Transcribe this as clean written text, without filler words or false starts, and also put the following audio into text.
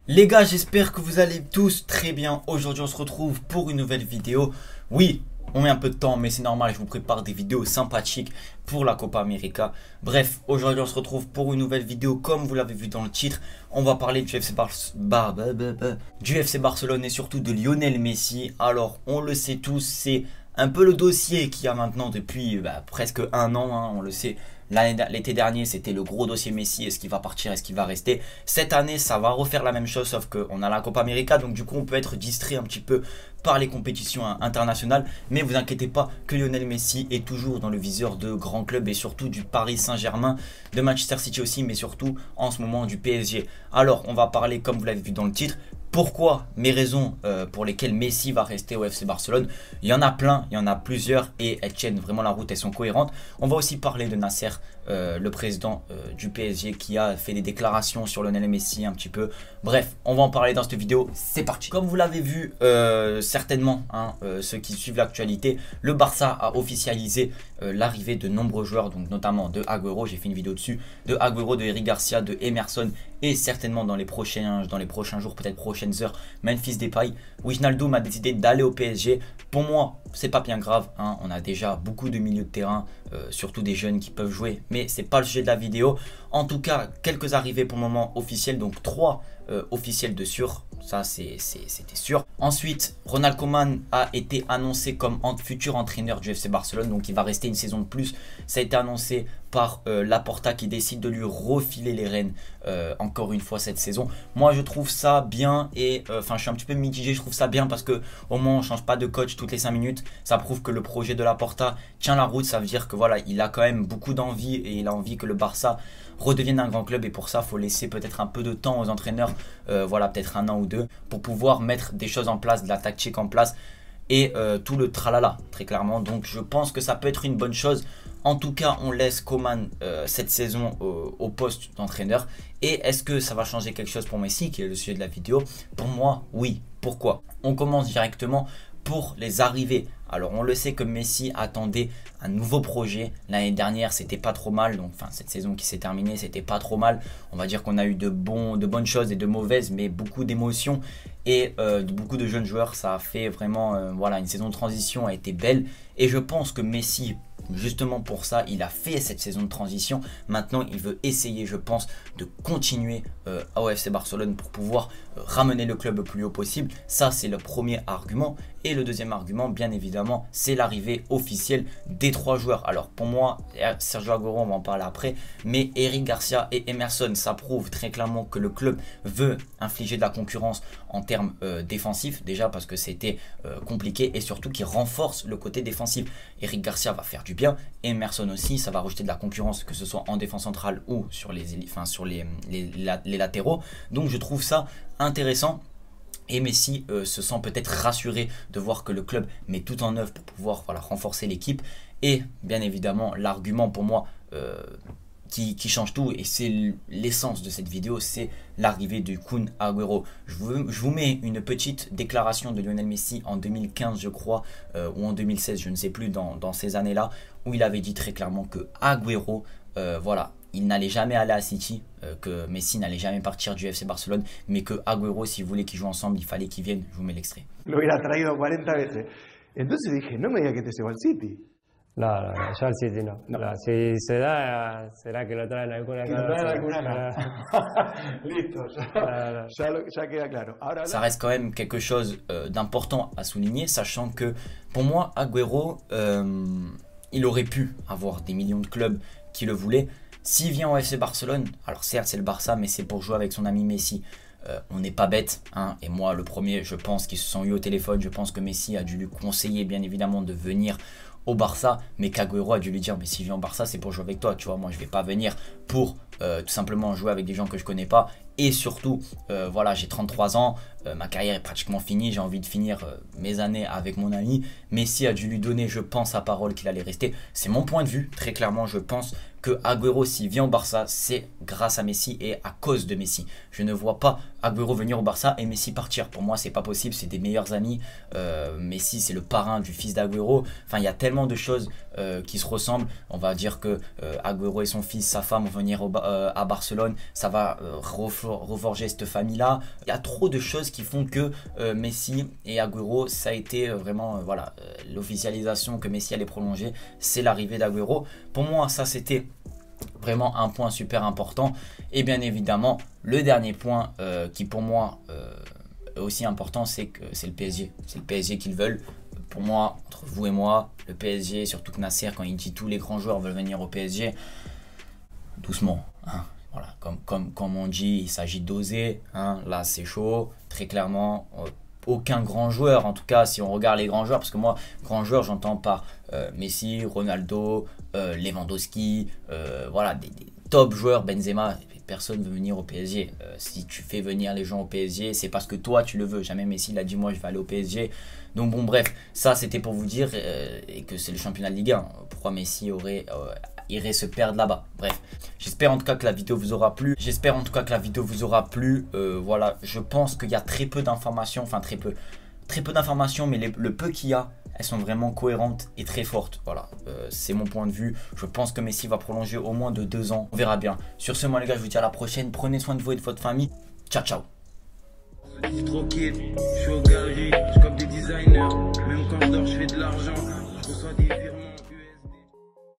Les gars, j'espère que vous allez tous très bien. Aujourd'hui, on se retrouve pour une nouvelle vidéo. Oui, on met un peu de temps, mais c'est normal. Je vous prépare des vidéos sympathiques pour la Copa América. Bref, aujourd'hui, on se retrouve pour une nouvelle vidéo. Comme vous l'avez vu dans le titre, on va parler du FC Barcelone et surtout de Lionel Messi. Alors, on le sait tous, c'est un peu le dossier qu'il y a maintenant depuis presque un an, hein, on le sait. L'été dernier, c'était le gros dossier Messi. Est-ce qu'il va partir? Est-ce qu'il va rester? Cette année, ça va refaire la même chose, sauf qu'on a la Copa América. Donc du coup, on peut être distrait un petit peu par les compétitions internationales. Mais vous inquiétez pas que Lionel Messi est toujours dans le viseur de grands clubs et surtout du Paris Saint-Germain, de Manchester City aussi, mais surtout en ce moment du PSG. Alors, on va parler, comme vous l'avez vu dans le titre, pourquoi, mes raisons pour lesquelles Messi va rester au FC Barcelone. Il y en a plein, il y en a plusieurs et elles tiennent vraiment la route, elles sont cohérentes. On va aussi parler de Nasser, le président du PSG, qui a fait des déclarations sur Lionel Messi un petit peu. Bref, on va en parler dans cette vidéo, c'est parti. Comme vous l'avez vu certainement, hein, ceux qui suivent l'actualité, le Barça a officialisé l'arrivée de nombreux joueurs, donc notamment de Agüero, j'ai fait une vidéo dessus, de Agüero, de Eric Garcia, de Emerson et certainement dans les prochains jours, peut-être prochaines heures, Memphis Depay. Wijnaldum a décidé d'aller au PSG. Pour moi, c'est pas bien grave, hein. On a déjà beaucoup de milieux de terrain, surtout des jeunes qui peuvent jouer, mais c'est pas le sujet de la vidéo. En tout cas, quelques arrivées pour le moment officielles, donc 3 officiels de sûr. Ça, c'était sûr. Ensuite, Ronald Koeman a été annoncé comme futur entraîneur du FC Barcelone. Donc, il va rester une saison de plus. Ça a été annoncé par Laporta qui décide de lui refiler les rênes encore une fois cette saison. Moi, je trouve ça bien et je suis un petit peu mitigé. Je trouve ça bien parce que au moins, on ne change pas de coach toutes les 5 minutes. Ça prouve que le projet de Laporta tient la route. Ça veut dire que voilà, il a quand même beaucoup d'envie et il a envie que le Barça redevienne un grand club. Et pour ça, il faut laisser peut-être un peu de temps aux entraîneurs. Voilà, peut-être un an ou deux pour pouvoir mettre des choses en place, de la tactique en place et tout le tralala très clairement. Donc je pense que ça peut être une bonne chose. En tout cas, on laisse Koeman cette saison au poste d'entraîneur. Et est-ce que ça va changer quelque chose pour Messi, qui est le sujet de la vidéo? Pour moi, oui. Pourquoi? On commence directement pour les arrivées. Alors on le sait que Messi attendait un nouveau projet. L'année dernière, c'était pas trop mal. Donc cette saison qui s'est terminée, c'était pas trop mal. On va dire qu'on a eu de bonnes choses et de mauvaises, mais beaucoup d'émotions et beaucoup de jeunes joueurs. Ça a fait vraiment voilà, une saison de transition a été belle. Et je pense que Messi, justement pour ça, il a fait cette saison de transition. Maintenant, il veut essayer, je pense, de continuer au FC Barcelone pour pouvoir ramener le club le plus haut possible. Ça, c'est le premier argument. Et le deuxième argument, bien évidemment, c'est l'arrivée officielle des 3 joueurs. Alors pour moi, Sergio Agüero, on va en parler après, mais Eric Garcia et Emerson, ça prouve très clairement que le club veut infliger de la concurrence en termes défensifs, déjà parce que c'était compliqué et surtout qui renforce le côté défensif. Eric Garcia va faire du bien, Emerson aussi, ça va rejeter de la concurrence, que ce soit en défense centrale ou sur les latéraux. Donc je trouve ça intéressant. Et Messi se sent peut-être rassuré de voir que le club met tout en œuvre pour pouvoir renforcer l'équipe. Et bien évidemment, l'argument pour moi qui change tout, et c'est l'essence de cette vidéo, c'est l'arrivée du Kun Agüero. Je vous mets une petite déclaration de Lionel Messi en 2015, je crois, ou en 2016, je ne sais plus, dans ces années-là, où il avait dit très clairement que Agüero, voilà, il n'allait jamais aller à City, que Messi n'allait jamais partir du FC Barcelone, mais que Agüero, s'il voulait qu'ils jouent ensemble, il fallait qu'ils viennent. Je vous mets l'extrait. Lo hubiera traído 40 veces. Entonces dije, no me diga que te se va al City. No, yo al City no. Si se da, será que lo traen alguna Que lo traen alguna acá. Listo, ya queda claro. Ahora, ça reste quand même quelque chose d'important à souligner, sachant que pour moi, Agüero, il aurait pu avoir des millions de clubs qui le voulaient. S'il vient au FC Barcelone, alors certes c'est le Barça, mais c'est pour jouer avec son ami Messi. On n'est pas bête, hein, et moi le premier, je pense qu'ils se sont eu au téléphone, je pense que Messi a dû lui conseiller bien évidemment de venir au Barça, mais qu'Agüero a dû lui dire, mais si je viens au Barça c'est pour jouer avec toi, tu vois, moi je vais pas venir pour tout simplement jouer avec des gens que je connais pas, et surtout, voilà, j'ai 33 ans, ma carrière est pratiquement finie, j'ai envie de finir mes années avec mon ami. Messi a dû lui donner, je pense, sa parole qu'il allait rester. C'est mon point de vue, très clairement, je pense que Agüero, s'il vient au Barça, c'est grâce à Messi et à cause de Messi. Je ne vois pas Agüero venir au Barça et Messi partir. Pour moi, c'est pas possible, c'est des meilleurs amis. Messi, c'est le parrain du fils d'Agüero. Enfin, il y a tellement de choses qui se ressemblent. On va dire que Agüero et son fils, sa femme vont venir à Barcelone. Ça va reforger cette famille-là. Il y a trop de choses qui font que Messi et Agüero, ça a été vraiment voilà, l'officialisation que Messi allait prolonger, c'est l'arrivée d'Agüero. Pour moi, ça c'était vraiment un point super important. Et bien évidemment, le dernier point qui pour moi est aussi important, c'est que c'est le PSG. C'est le PSG qu'ils veulent. Pour moi, entre vous et moi, le PSG, surtout que Nasser, quand il dit tous les grands joueurs veulent venir au PSG, doucement, hein. Voilà, comme on dit, il s'agit d'oser, hein. Là c'est chaud, très clairement. Aucun grand joueur, en tout cas si on regarde les grands joueurs, parce que moi, grand joueur, j'entends par Messi, Ronaldo, Lewandowski, voilà, des top joueurs, Benzema, personne ne veut venir au PSG. Si tu fais venir les gens au PSG, c'est parce que toi tu le veux. Jamais Messi l'a dit, moi je vais aller au PSG. Donc bon, bref, ça c'était pour vous dire et que c'est le championnat de Ligue 1. Pourquoi Messi irait se perdre là-bas. Bref, j'espère en tout cas que la vidéo vous aura plu. Voilà, je pense qu'il y a très peu d'informations, enfin très peu d'informations, mais le peu qu'il y a, elles sont vraiment cohérentes et très fortes. Voilà, c'est mon point de vue. Je pense que Messi va prolonger au moins de 2 ans. On verra bien. Sur ce, moi les gars, je vous dis à la prochaine. Prenez soin de vous et de votre famille. Ciao, ciao. Je suis tranquille, je suis au galerie, je comme des designers. Même quand je dors, je fais de l'argent. Je reçois des virements.